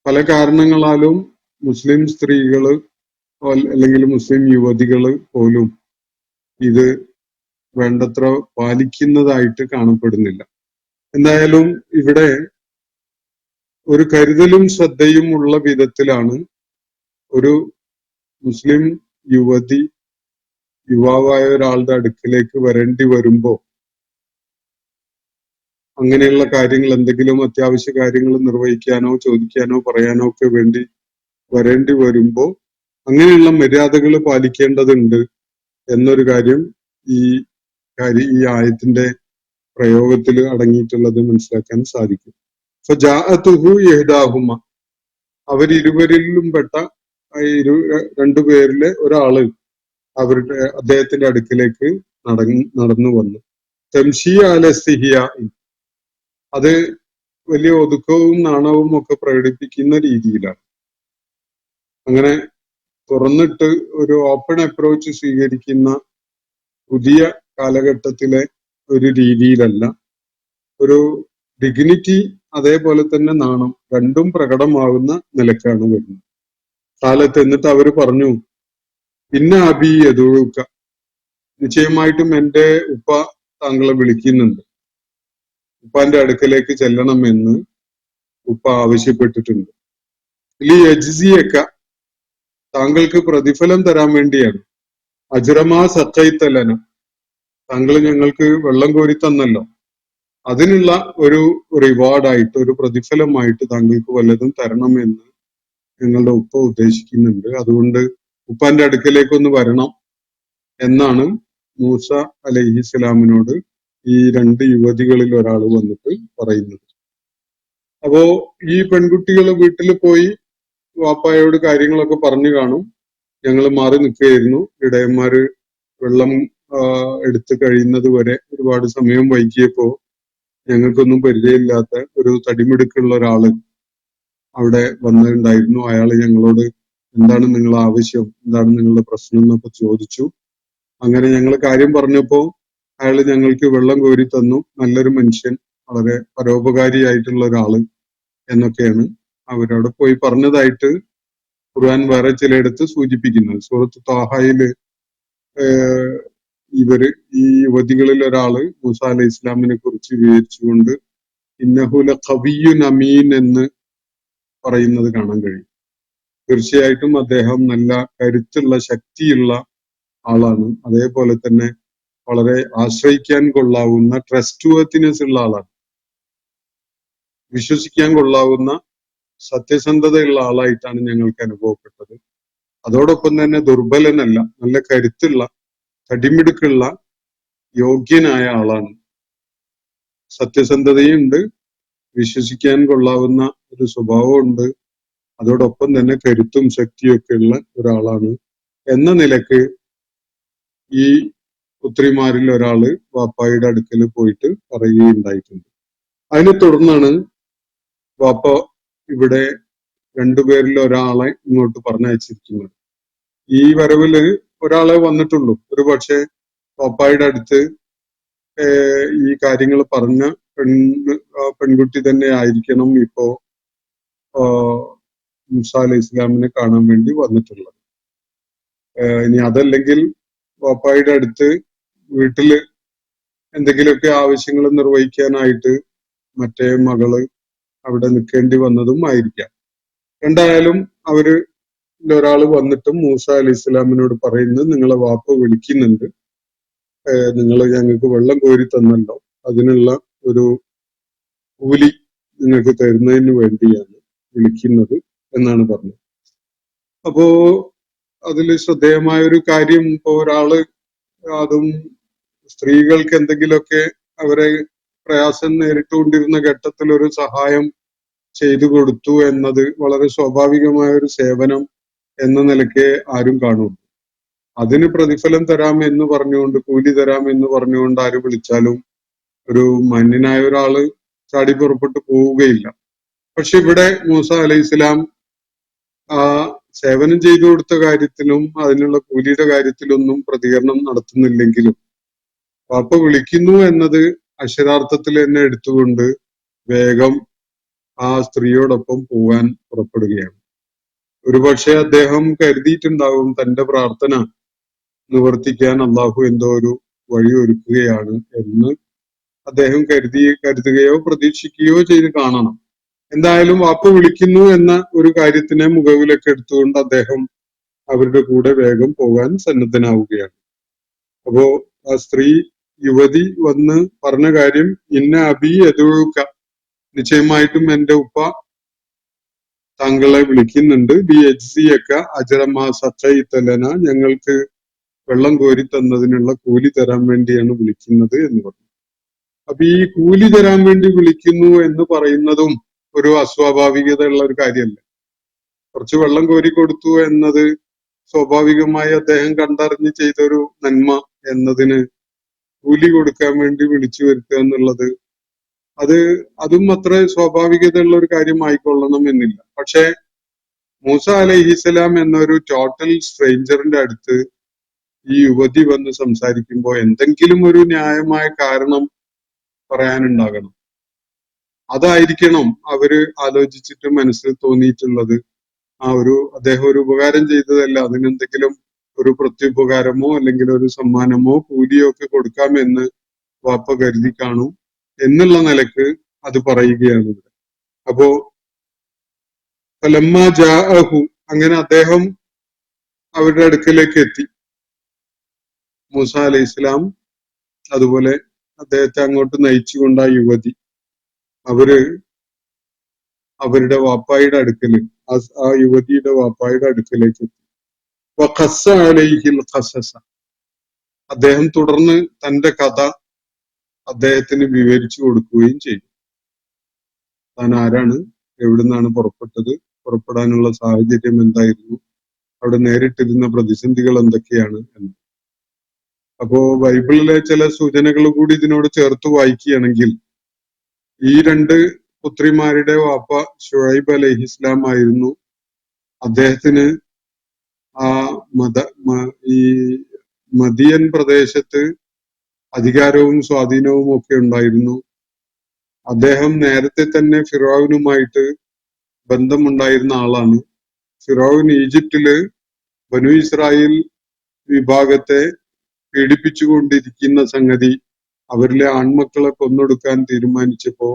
പല കാരണങ്ങളാലും മുസ്ലിം സ്ത്രീകള് അല്ലെങ്കിൽ മുസ്ലിം യുവതികള് പോലും ഇത് വേണ്ടത്ര പാലിക്കുന്നതായിട്ട് കാണപ്പെടുന്നില്ല. എന്തായാലും ഇവിടെ ഒരു കരുതലും ശ്രദ്ധയും ഉള്ള വിധത്തിലാണ് ഒരു മുസ്ലിം യുവാവായ ഒരാളുടെ അടുക്കിലേക്ക് വരേണ്ടി വരുമ്പോ, അങ്ങനെയുള്ള കാര്യങ്ങൾ, എന്തെങ്കിലും അത്യാവശ്യ കാര്യങ്ങൾ നിർവഹിക്കാനോ ചോദിക്കാനോ പറയാനോ ഒക്കെ വേണ്ടി വരേണ്ടി വരുമ്പോ അങ്ങനെയുള്ള മര്യാദകൾ പാലിക്കേണ്ടതുണ്ട് എന്നൊരു കാര്യം ഈ ആയത്തിന്റെ പ്രയോഗത്തിൽ അടങ്ങിയിട്ടുള്ളത് മനസ്സിലാക്കാൻ സാധിക്കും. ഫജാഅതുഹു ഇഹ്ദാഹുമ, അവരിരുവരിലും പെട്ട രണ്ടുപേരിലെ ഒരാള് അദ്ദേഹത്തിന്റെ അടുക്കിലേക്ക് നടന്നു വന്നു. തംശി അല ഇസ്തിഹ്യാ, അത് വലിയ ഒതുക്കവും നാണവും ഒക്കെ പ്രകടിപ്പിക്കുന്ന രീതിയിലാണ്. അങ്ങനെ തുറന്നിട്ട് ഒരു ഓപ്പൺ അപ്രോച്ച് സ്വീകരിക്കുന്ന പുതിയ കാലഘട്ടത്തിലെ ഒരു രീതിയിലല്ല, ഒരു ഡിഗ്നിറ്റി അതേപോലെ തന്നെ നാണം രണ്ടും പ്രകടമാകുന്ന നിലക്കാണ് വരുന്നത്. കാലത്ത് എന്നിട്ട് അവര് പറഞ്ഞു, ഇന്ന അബി യദൂക, നിശ്ചയമായിട്ടും എന്റെ ഉപ്പ താങ്കളെ വിളിക്കുന്നുണ്ട്, ഉപ്പാന്റെ അടുക്കലേക്ക് ചെല്ലണമെന്ന് ഉപ്പ ആവശ്യപ്പെട്ടിട്ടുണ്ട്. ലി യജ്സിയക, താങ്കൾക്ക് പ്രതിഫലം തരാൻ വേണ്ടിയാണ്. അജ്റമാ സഖൈതലന, താങ്കൾ ഞങ്ങൾക്ക് വെള്ളം കോരി തന്നല്ലോ, അതിനുള്ള ഒരു റിവാർഡായിട്ട്, ഒരു പ്രതിഫലമായിട്ട് താങ്കൾക്ക് വല്ലതും തരണമെന്ന് ഞങ്ങളുടെ ഉപ്പ ഉദ്ദേശിക്കുന്നുണ്ട്. അതുകൊണ്ട് ഉപ്പാന്റെ അടുക്കലേക്കൊന്ന് വരണം എന്നാണ് മൂസ അലൈഹിസ്സലാമിനോട് ഈ രണ്ട് യുവതികളിൽ ഒരാൾ വന്നിട്ട് പറയുന്നത്. അപ്പോ ഈ പെൺകുട്ടികൾ വീട്ടിൽ പോയി വാപ്പായോട് കാര്യങ്ങളൊക്കെ പറഞ്ഞു കാണും. ഞങ്ങൾ മാറി നിൽക്കുകയായിരുന്നു, ഇടയന്മാര് വെള്ളം എടുത്തു കഴിയുന്നത് വരെ ഒരുപാട് സമയം വൈകിയപ്പോ ഞങ്ങൾക്കൊന്നും പരിചയമില്ലാത്ത ഒരു തടിമിടുക്കുള്ള ഒരാള് അവിടെ വന്നിട്ടുണ്ടായിരുന്നു. അയാള് ഞങ്ങളോട് എന്താണ് നിങ്ങളുടെ ആവശ്യം, എന്താണ് നിങ്ങളുടെ പ്രശ്നം എന്നൊക്കെ ചോദിച്ചു. അങ്ങനെ ഞങ്ങൾ കാര്യം പറഞ്ഞപ്പോ അയാള് ഞങ്ങൾക്ക് വെള്ളം കോരി തന്നു. നല്ലൊരു മനുഷ്യൻ, വളരെ പരോപകാരിയായിട്ടുള്ള ഒരാള് എന്നൊക്കെയാണ് അവരവിടെ പോയി പറഞ്ഞതായിട്ട് ഖുർആൻ വേറെ ചിലയിടത്ത് സൂചിപ്പിക്കുന്നത്. സൂറത്ത് ത്വാഹയില് ഈ യുവതികളിൽ ഒരാള് മൂസ അലൈഹി ഇസ്ലാമിനെ കുറിച്ച് വിവരിച്ചുകൊണ്ട് ഇന്നഹു ലഖവിയ്യുൻ അമീൻ എന്ന് പറയുന്നത് കാണാൻ കഴിയും. തീർച്ചയായിട്ടും അദ്ദേഹം നല്ല കരുത്തുള്ള, ശക്തിയുള്ള ആളാണ്. അതേപോലെ തന്നെ വളരെ ആശ്രയിക്കാൻ കൊള്ളാവുന്ന ട്രസ്റ്റ് വർത്തിനെസ് ഉള്ള ആളാണ്. വിശ്വസിക്കാൻ കൊള്ളാവുന്ന സത്യസന്ധതയുള്ള ആളായിട്ടാണ് ഞങ്ങൾക്ക് അനുഭവപ്പെട്ടത്. അതോടൊപ്പം തന്നെ ദുർബലനല്ല, നല്ല കരുത്തുള്ള, കടിമിടുക്കുള്ള, യോഗ്യനായ ആളാണ്. സത്യസന്ധതയുണ്ട്, വിശ്വസിക്കാൻ കൊള്ളാവുന്ന ഒരു സ്വഭാവമുണ്ട്, അതോടൊപ്പം തന്നെ കരുത്തും ശക്തിയും ഒക്കെ ഉള്ള ഒരാളാണ് എന്ന നിലക്ക് ഈ പുത്രിമാരിൽ ഒരാള് വാപ്പായുടെ അടുക്കൽ പോയിട്ട് പറയുകയുണ്ടായിട്ടുണ്ട്. അതിനെ തുടർന്നാണ് വാപ്പ ഇവിടെ രണ്ടുപേരിൽ ഒരാളെ ഇങ്ങോട്ട് പറഞ്ഞയച്ചിരിക്കുന്നത്. ഈ വരവില് ഒരാളെ വന്നിട്ടുള്ളൂ. ഒരു പക്ഷേ വാപ്പായുടെ അടുത്ത് ഈ കാര്യങ്ങൾ പറഞ്ഞ പെൺകുട്ടി തന്നെ ആയിരിക്കണം ഇപ്പോ മൂസ അലൈഹി ഇസ്ലാമിനെ കാണാൻ വേണ്ടി വന്നിട്ടുള്ളത്. ഇനി അതല്ലെങ്കിൽ വാപ്പായുടെ അടുത്ത് വീട്ടില് എന്തെങ്കിലുമൊക്കെ ആവശ്യങ്ങൾ നിർവഹിക്കാനായിട്ട് മറ്റേ മകള് അവിടെ നിൽക്കേണ്ടി വന്നതും ആയിരിക്കാം. എന്തായാലും അവര് ഒരാള് വന്നിട്ടും മൂസ അലൈഹി ഇസ്ലാമിനോട് പറയുന്നത്, നിങ്ങളെ വാപ്പ വിളിക്കുന്നുണ്ട്, നിങ്ങൾ ഞങ്ങൾക്ക് വെള്ളം കോരി തന്നല്ലോ, അതിനുള്ള ഒരു കൂലി നിങ്ങൾക്ക് തരുന്നതിന് വേണ്ടിയാണ് വിളിക്കുന്നത് എന്നാണ് പറഞ്ഞത്. അപ്പോ അതിൽ ശ്രദ്ധേയമായ ഒരു കാര്യം, ഇപ്പോ ഒരാള്, അതും സ്ത്രീകൾക്ക് എന്തെങ്കിലുമൊക്കെ അവരെ പ്രയാസം നേരിട്ടുകൊണ്ടിരുന്ന ഘട്ടത്തിൽ ഒരു സഹായം ചെയ്തു കൊടുത്തു എന്നത് വളരെ സ്വാഭാവികമായ ഒരു സേവനം എന്ന നിലയ്ക്ക് ആരും കാണും. അതിന് പ്രതിഫലം തരാം എന്ന് പറഞ്ഞുകൊണ്ട്, കൂലി തരാം എന്ന് പറഞ്ഞുകൊണ്ട് ആര് വിളിച്ചാലും ഒരു മാന്യനായ ഒരാള് ചാടി പുറപ്പെട്ടു പോവുകയില്ല. പക്ഷെ ഇവിടെ മൂസ അലൈഹി ഇസ്ലാം ആ സേവനം ചെയ്തു കൊടുത്ത കാര്യത്തിലും അതിനുള്ള കൂലിയുടെ കാര്യത്തിലൊന്നും പ്രതികരണം നടത്തുന്നില്ലെങ്കിലും വാപ്പ വിളിക്കുന്നു എന്നത് അക്ഷരാർത്ഥത്തിൽ തന്നെ എടുത്തുകൊണ്ട് വേഗം ആ സ്ത്രീയോടൊപ്പം പോവാൻ പുറപ്പെടുകയാണ്. ഒരുപക്ഷെ അദ്ദേഹം കരുതിയിട്ടുണ്ടാവും തന്റെ പ്രാർത്ഥന നിവർത്തിക്കാൻ അള്ളാഹു എന്തോ ഒരു വഴി ഒരുക്കുകയാണ് എന്ന് അദ്ദേഹം കരുതുകയോ പ്രതീക്ഷിക്കുകയോ ചെയ്ത് കാണണം. എന്തായാലും വാപ്പ വിളിക്കുന്നു എന്ന ഒരു കാര്യത്തിനെ മുഖവിലൊക്കെ എടുത്തുകൊണ്ട് അദ്ദേഹം അവരുടെ കൂടെ വേഗം പോകാൻ സന്നദ്ധനാവുകയാണ്. അപ്പോ ആ സ്ത്രീ യുവതി വന്ന് പറഞ്ഞ കാര്യം, ഇന്ന അബി എതുഴുക്ക, നിശ്ചയമായിട്ടും എന്റെ ഉപ്പ താങ്കളെ വിളിക്കുന്നുണ്ട്, ബി എച്ച് സി ഒക്കെ അജറമാ സച്ചയിത്തലന, ഞങ്ങൾക്ക് വെള്ളം കോരി തന്നതിനുള്ള കൂലി തരാൻ വേണ്ടിയാണ് വിളിക്കുന്നത് എന്ന് പറഞ്ഞു. അപ്പൊ ഈ കൂലി തരാൻ വേണ്ടി വിളിക്കുന്നു എന്ന് പറയുന്നതും ഒരു അസ്വാഭാവികത ഉള്ള ഒരു കാര്യമല്ല. കുറച്ച് വെള്ളം കോരി കൊടുത്തു എന്നത് സ്വാഭാവികമായി അദ്ദേഹം കണ്ടറിഞ്ഞ് ചെയ്തൊരു നന്മ എന്നതിന് കൂലി കൊടുക്കാൻ വേണ്ടി വിളിച്ചു വരുത്തുക എന്നുള്ളത് അതും അത്ര സ്വാഭാവികതയുള്ള ഒരു കാര്യമായിക്കൊള്ളണം എന്നില്ല. പക്ഷെ മൂസ അലൈഹിസ്സലാം എന്നൊരു ടോട്ടൽ സ്ട്രേഞ്ചറിന്റെ അടുത്ത് ഈ യുവതി വന്ന് സംസാരിക്കുമ്പോൾ എന്തെങ്കിലും ഒരു ന്യായമായ കാരണം പറയാനുണ്ടാകണം. അതായിരിക്കണം അവര് ആലോചിച്ചിട്ട് മനസ്സിൽ തോന്നിയിട്ടുള്ളത്. അദ്ദേഹം ഒരു ഉപകാരം ചെയ്തതല്ല, അതിനെന്തെങ്കിലും ഒരു പ്രത്യുപകാരമോ അല്ലെങ്കിൽ ഒരു സമ്മാനമോ കൂലിയോ ഒക്കെ കൊടുക്കാമെന്ന് വാപ്പ കരുതി കാണും എന്നുള്ള നിലക്ക് അത് പറയുകയാണ് ഇവിടെ. അപ്പോ ഫലമ്മ ജാഅഹു, അങ്ങനെ അദ്ദേഹം അവരുടെ അടുക്കലേക്ക് എത്തി. മൂസ അലൈഹി ഇസ്ലാം അതുപോലെ അദ്ദേഹത്തെ അങ്ങോട്ട് നയിച്ചുകൊണ്ട് ആ യുവതി അവരുടെ വാപ്പായുടെ അടുക്കല്, ആ യുവതിയുടെ വാപ്പായുടെ അടുക്കലേക്ക് എത്തി. വഖസ്സ അലൈഹിൽ ഖസസ, അദ്ദേഹം തുടർന്ന് തന്റെ കഥ അദ്ദേഹത്തിന് വിവരിച്ചു കൊടുക്കുകയും ചെയ്തു. താൻ ആരാണ്, എവിടുന്നാണ് പുറപ്പെട്ടത്, പുറപ്പെടാനുള്ള സാഹചര്യം എന്തായിരുന്നു, അവിടെ നേരിട്ടിരുന്ന പ്രതിസന്ധികൾ എന്തൊക്കെയാണ് എന്ന്. അപ്പോ ബൈബിളിലെ ചില സൂചനകൾ കൂടി ഇതിനോട് ചേർത്ത് വായിക്കുകയാണെങ്കിൽ, ഈ രണ്ട് പുത്രിമാരുടെ വാപ്പ ഷുഐബ് അലൈഹി ഇസ്ലാം ആയിരുന്നു. അദ്ദേഹത്തിന് ആ ഈ മദിയൻ പ്രദേശത്ത് അധികാരവും സ്വാധീനവും ഒക്കെ ഉണ്ടായിരുന്നു. അദ്ദേഹം നേരത്തെ തന്നെ ഫിറോവിനുമായിട്ട് ബന്ധമുണ്ടായിരുന്ന ആളാണ്. ഫിറോവിൻ ഈജിപ്തില് ബനു ഇസ്രായേൽ വിഭാഗത്തെ പീഡിപ്പിച്ചുകൊണ്ടിരിക്കുന്ന സംഗതി അവരിലെ ആൺമക്കളെ കൊന്നൊടുക്കാൻ തീരുമാനിച്ചപ്പോ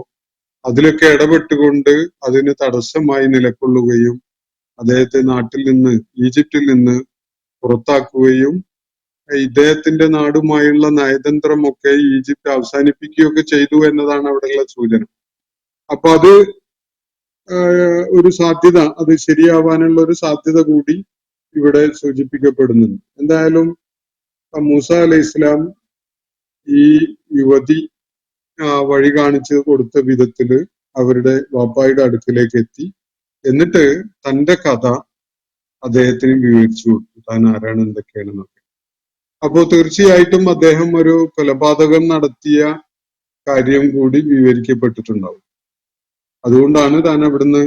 അതിലൊക്കെ ഇടപെട്ടുകൊണ്ട് അതിന് തടസ്സമായി നിലകൊള്ളുകയും അദ്ദേഹത്തെ നാട്ടിൽ നിന്ന്, ഈജിപ്തിൽ നിന്ന് പുറത്താക്കുകയും ഇദ്ദേഹത്തിന്റെ നാടുമായുള്ള നയതന്ത്രമൊക്കെ ഈജിപ്ത് അവസാനിപ്പിക്കുകയൊക്കെ ചെയ്തു എന്നതാണ് അവിടെയുള്ള സൂചന. അപ്പൊ അത് ഒരു സാധ്യത, അത് ശരിയാവാനുള്ള ഒരു സാധ്യത കൂടി ഇവിടെ സൂചിപ്പിക്കപ്പെടുന്നുണ്ട്. എന്തായാലും മൂസ അലൈഹി ഇസ്ലാം ഈ യുവതി വഴി കാണിച്ചു കൊടുത്ത വിധത്തില് അവരുടെ വാപ്പായുടെ അടുക്കിലേക്ക് എത്തി. എന്നിട്ട് തന്റെ കഥ അദ്ദേഹത്തിന് വിവരിച്ചു കൊടുത്തു, താൻ ആരാണ് എന്തൊക്കെയാണെന്നൊക്കെ. അപ്പോ തീർച്ചയായിട്ടും അദ്ദേഹം ഒരു കൊലപാതകം നടത്തിയ കാര്യം കൂടി വിവരിക്കപ്പെട്ടിട്ടുണ്ടാവും. അതുകൊണ്ടാണ് താൻ അവിടുന്ന്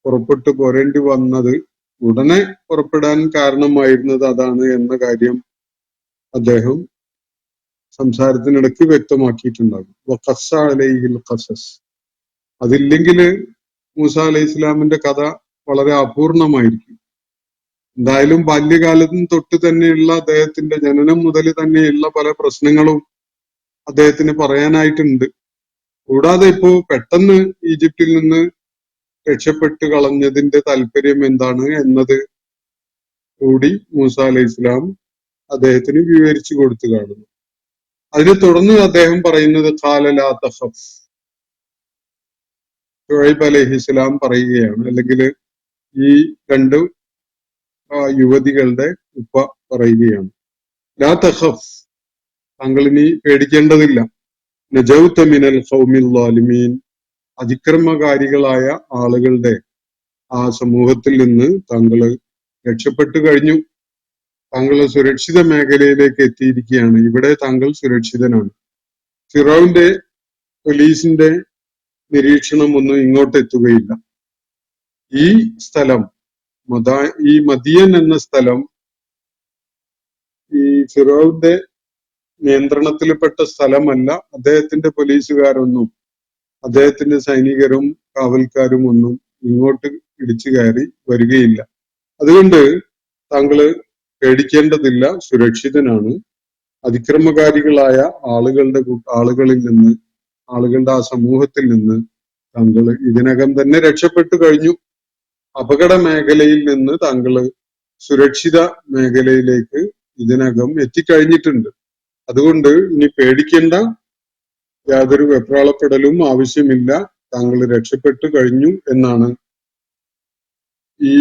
പുറപ്പെട്ടു പോരേണ്ടി വന്നത്. ഉടനെ പുറപ്പെടാൻ കാരണമായിരുന്നത് അതാണ് എന്ന കാര്യം അദ്ദേഹം സംസാരത്തിനിടയ്ക്ക് വ്യക്തമാക്കിയിട്ടുണ്ടാകും. വഖസ്സ അലൈഹിൽ ഖസസ്. അതില്ലെങ്കിൽ മൂസ അലൈഹി ഇസ്ലാമിന്റെ കഥ വളരെ അപൂർണമായിരിക്കും. എന്തായാലും ബാല്യകാലത്തും തൊട്ട് തന്നെയുള്ള അദ്ദേഹത്തിന്റെ ജനനം മുതൽ തന്നെയുള്ള പല പ്രശ്നങ്ങളും അദ്ദേഹത്തിന് പറയാനായിട്ടുണ്ട്. കൂടാതെ ഇപ്പോ പെട്ടെന്ന് ഈജിപ്തിൽ നിന്ന് രക്ഷപ്പെട്ട് കളഞ്ഞതിന്റെ താല്പര്യം എന്താണ് എന്നത് കൂടി മൂസ അലൈഹി ഇസ്ലാം അദ്ദേഹത്തിന് വിവരിച്ചു കൊടുത്തു കാണുന്നു. അതിനെ തുടർന്ന് അദ്ദേഹം പറയുന്നത് ഖാല ലാ തഖഫ്. ശുഐബ് അലൈഹിസ്സലാം പറയുകയാണ്, അല്ലെങ്കിൽ ഈ രണ്ട് യുവതികളുടെ ഉപ്പ പറയുകയാണ്, ലാ തഖഫ്, താങ്കൾ ഇനി പേടിക്കേണ്ടതില്ല. നജൗത മിനൽ ഖൗമിൽ ളാലിമീൻ, അതിക്രമകാരികളായ ആളുകളുടെ ആ സമൂഹത്തിൽ നിന്ന് താങ്കൾ രക്ഷപ്പെട്ടു കഴിഞ്ഞു. താങ്കൾ സുരക്ഷിത മേഖലയിലേക്ക് എത്തിയിരിക്കുകയാണ്. ഇവിടെ താങ്കൾ സുരക്ഷിതനാണ്. ഫിറൗന്റെ പോലീസിന്റെ നിരീക്ഷണം ഒന്നും ഇങ്ങോട്ട് എത്തുകയില്ല. ഈ സ്ഥലം ഈ മദിയൻ എന്ന സ്ഥലം ഈ ഫിറൗന്റെ നിയന്ത്രണത്തിൽപ്പെട്ട സ്ഥലമല്ല. അദ്ദേഹത്തിന്റെ പോലീസുകാരൊന്നും അദ്ദേഹത്തിന്റെ സൈനികരും കാവൽക്കാരും ഒന്നും ഇങ്ങോട്ട് ഇടിച്ചു കയറി വരികയില്ല. അതുകൊണ്ട് താങ്കള് പേടിക്കേണ്ടതില്ല, സുരക്ഷിതനാണ്. അതിക്രമകാരികളായ ആളുകളുടെ ആ സമൂഹത്തിൽ നിന്ന് താങ്കൾ ഇതിനകം തന്നെ രക്ഷപ്പെട്ടു കഴിഞ്ഞു. അപകട മേഖലയിൽ നിന്ന് താങ്കൾ സുരക്ഷിത മേഖലയിലേക്ക് ഇതിനകം എത്തിക്കഴിഞ്ഞിട്ടുണ്ട്. അതുകൊണ്ട് ഇനി പേടിക്കേണ്ട, യാതൊരു വെപ്രാളപ്പെടലും ആവശ്യമില്ല, താങ്കൾ രക്ഷപ്പെട്ടു കഴിഞ്ഞു എന്നാണ് ഈ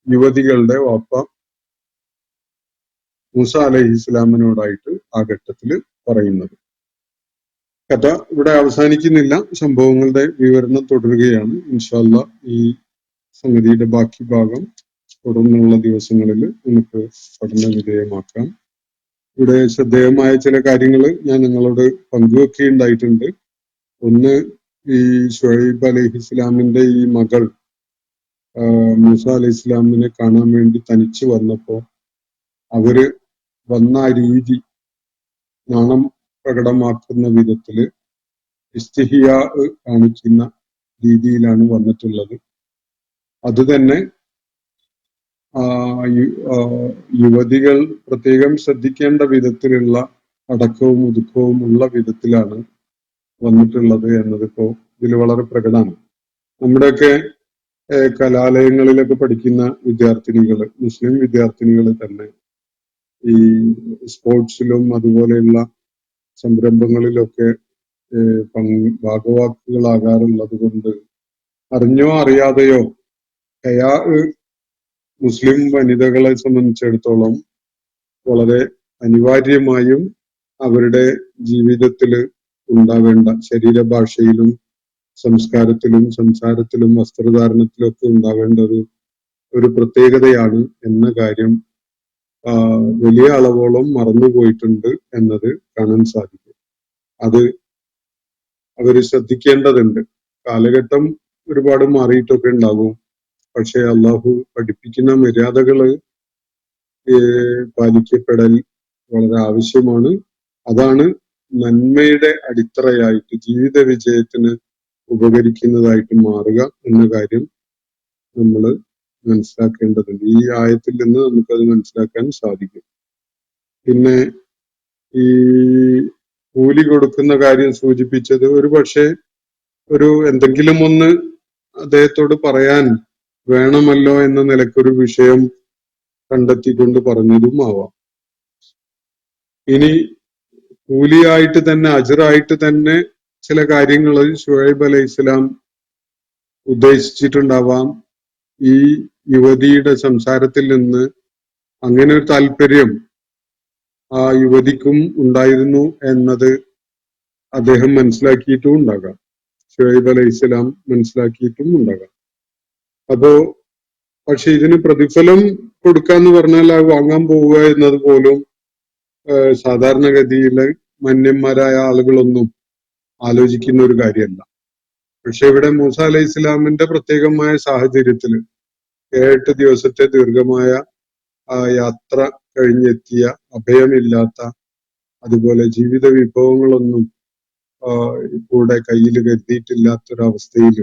യുവതികളുടെ വാപ്പ മൂസ അലൈഹി ഇസ്ലാമിനോടായിട്ട് ആ ഘട്ടത്തിൽ പറയുന്നത്. കഥ ഇവിടെ അവസാനിക്കുന്നില്ല, സംഭവങ്ങളുടെ വിവരണം തുടരുകയാണ്. ഇൻഷാ അല്ലാഹ് ഈ സംഗതിയുടെ ബാക്കി ഭാഗം തുടർന്നുള്ള ദിവസങ്ങളിൽ നമുക്ക് പഠന വിധേയമാക്കാം. ഇവിടെ ശ്രദ്ധേയമായ ചില കാര്യങ്ങൾ ഞാൻ നിങ്ങളോട് പങ്കുവെക്കുകയുണ്ടായിട്ടുണ്ട്. ഒന്ന്, ഈ ശുഐബ് അലൈഹി ഇസ്ലാമിന്റെ ഈ മകൾ മൂസ അലൈഹി ഇസ്ലാമിനെ കാണാൻ വേണ്ടി തനിച്ചു വന്നപ്പോ അവര് വന്ന രീതി നാണം പ്രകടമാക്കുന്ന വിധത്തില് ഇസ്തിഹിയാ കാണിക്കുന്ന രീതിയിലാണ് വന്നിട്ടുള്ളത്. അത് തന്നെ യുവതികൾ പ്രത്യേകം ശ്രദ്ധിക്കേണ്ട വിധത്തിലുള്ള അടക്കവും ഒതുക്കവും ഉള്ള വിധത്തിലാണ് വന്നിട്ടുള്ളത് എന്നതിപ്പോ ഇതിൽ വളരെ പ്രകടമാണ്. നമ്മുടെയൊക്കെ കലാലയങ്ങളിലൊക്കെ പഠിക്കുന്ന വിദ്യാർത്ഥിനികൾ, മുസ്ലിം വിദ്യാർത്ഥിനികൾ തന്നെ ഈ സ്പോർട്സിലും അതുപോലെയുള്ള സംരംഭങ്ങളിലൊക്കെ ഭാഗവാക്കുകളാകാറുള്ളത് കൊണ്ട് അറിഞ്ഞോ അറിയാതെയോ ഹയാ മുസ്ലിം വനിതകളെ സംബന്ധിച്ചിടത്തോളം വളരെ അനിവാര്യമായും അവരുടെ ജീവിതത്തിൽ ഉണ്ടാവേണ്ട, ശരീരഭാഷയിലും സംസ്കാരത്തിലും സംസാരത്തിലും വസ്ത്രധാരണത്തിലും ഒക്കെ ഉണ്ടാവേണ്ട ഒരു പ്രത്യേകതയാണ് എന്ന കാര്യം വലിയ അളവോളം മറന്നുപോയിട്ടുണ്ട് എന്നത് കാണാൻ സാധിക്കും. അത് അവര് ശ്രദ്ധിക്കേണ്ടതുണ്ട്. കാലഘട്ടം ഒരുപാട് മാറിയിട്ടൊക്കെ ഉണ്ടാകും, പക്ഷെ അള്ളാഹു പഠിപ്പിക്കുന്ന മര്യാദകള് പാലിക്കപ്പെടൽ വളരെ ആവശ്യമാണ്. അതാണ് നന്മയുടെ അടിത്തറയായിട്ട് ജീവിത വിജയത്തിന് ഉപകരിക്കുന്നതായിട്ട് മാറുക എന്ന കാര്യം നമ്മൾ മനസ്സിലാക്കേണ്ടതുണ്ട്. ഈ ആയത്തിൽ നിന്ന് നമുക്കത് മനസ്സിലാക്കാൻ സാധിക്കും. പിന്നെ ഈ കൂലി കൊടുക്കുന്ന കാര്യം സൂചിപ്പിച്ചത് ഒരു പക്ഷേ എന്തെങ്കിലും ഒന്ന് അദ്ദേഹത്തോട് പറയാൻ വേണമല്ലോ എന്ന നിലക്കൊരു വിഷയം കണ്ടെത്തിക്കൊണ്ട് പറഞ്ഞതും ആവാം. ഇനി കൂലിയായിട്ട് തന്നെ അജ്റായിട്ട് തന്നെ ചില കാര്യങ്ങൾ ശുഐബ് അലൈഹിസ്സലാം ഉദ്ദേശിച്ചിട്ടുണ്ടാവാം. ഈ യുവതിയുടെ സംസാരത്തിൽ നിന്ന് അങ്ങനെ ഒരു താല്പര്യം ആ യുവതിക്കും ഉണ്ടായിരുന്നു എന്നത് അദ്ദേഹം മനസ്സിലാക്കിയിട്ടും ഉണ്ടാകാം, ശുഐബ് അലൈഹിസ്സലാം മനസ്സിലാക്കിയിട്ടും ഉണ്ടാകാം. അപ്പോ പക്ഷെ ഇതിന് പ്രതിഫലം കൊടുക്കാന്ന് പറഞ്ഞാൽ അത് വാങ്ങാൻ പോവുക എന്നത് പോലും സാധാരണഗതിയിലെ മാന്യന്മാരായ ആളുകളൊന്നും ആലോചിക്കുന്ന ഒരു കാര്യമല്ല. പക്ഷെ ഇവിടെ മൂസ അലൈഹി ഇസ്ലാമിന്റെ പ്രത്യേകമായ സാഹചര്യത്തില് 7 ദിവസത്തെ ദീർഘമായ ആ യാത്ര കഴിഞ്ഞെത്തിയ, അഭയമില്ലാത്ത, അതുപോലെ ജീവിത വിഭവങ്ങളൊന്നും കൂടെ കയ്യിൽ കരുതിയിട്ടില്ലാത്തൊരവസ്ഥയിൽ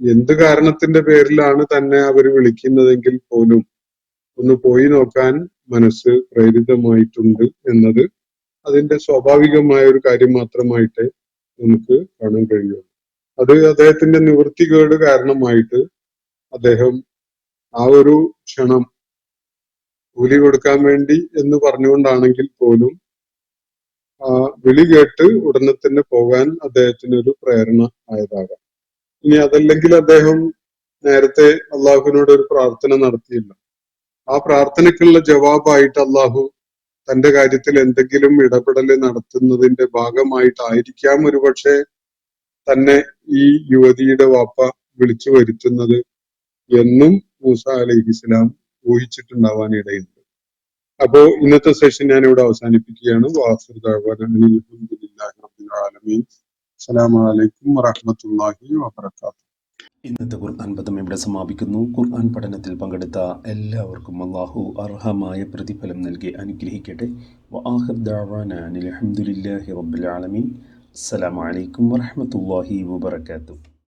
എന്ത് കാരണത്തിന്റെ പേരിലാണ് തന്നെ അവർ വിളിക്കുന്നതെങ്കിൽ പോലും ഒന്ന് പോയി നോക്കാൻ മനസ്സ് പ്രേരിതമായിട്ടുണ്ട് എന്നത് അതിന്റെ സ്വാഭാവികമായ ഒരു കാര്യം മാത്രമായിട്ട് നമുക്ക് കാണാൻ കഴിയും. അത് അദ്ദേഹത്തിന്റെ നിവൃത്തികേട് കാരണമായിട്ട് അദ്ദേഹം ആ ഒരു ക്ഷണം കൂലി കൊടുക്കാൻ വേണ്ടി എന്ന് പറഞ്ഞുകൊണ്ടാണെങ്കിൽ പോലും ആ വിളി കേട്ട് ഉടനെ തന്നെ പോകാൻ അദ്ദേഹത്തിന് ഒരു പ്രേരണ ആയതാകാം. ഇനി അതല്ലെങ്കിൽ അദ്ദേഹം നേരത്തെ അള്ളാഹുവിനോട് ഒരു പ്രാർത്ഥന നടത്തിയില്ല. ആ പ്രാർത്ഥനയ്ക്കുള്ള ജവാബായിട്ട് അള്ളാഹു തന്റെ കാര്യത്തിൽ എന്തെങ്കിലും ഇടപെടൽ നടത്തുന്നതിന്റെ ഭാഗമായിട്ടായിരിക്കാം ഒരുപക്ഷെ തന്നെ ഈ യുവതിയുടെ വാപ്പ വിളിച്ചു വരുത്തുന്നത് എന്നും മൂസ അലൈഹിസ്സലാം ഊഹിച്ചിട്ടുണ്ടാവാൻ ഇടയുണ്ട്. അപ്പോ ഇന്നത്തെ സെഷൻ ഞാൻ ഇവിടെ അവസാനിപ്പിക്കുകയാണ്. വാസിർ ദഅ്വാനാ അൽഹംദുലില്ലാഹി റബ്ബിൽ ആലമീൻ. അസ്സലാമു അലൈക്കും വറഹ്മത്തുള്ളാഹി വബറകാതുഹു. ഇന്നത്തെ ഖുർആൻ പദം ഇവിടെ സമാപിക്കുന്നു. ഖുർആൻ പഠനത്തിൽ പങ്കെടുത്ത എല്ലാവർക്കും അല്ലാഹു അർഹമായ പ്രതിഫലം നൽകി അനുഗ്രഹിക്കട്ടെ. വആഖിർ ദഅ്വാനാ അൽഹംദുലില്ലാഹി റബ്ബിൽ ആലമീൻ. അസ്സലാമു അലൈക്കും വറഹ്മത്തുള്ളാഹി വബറകാതുഹു.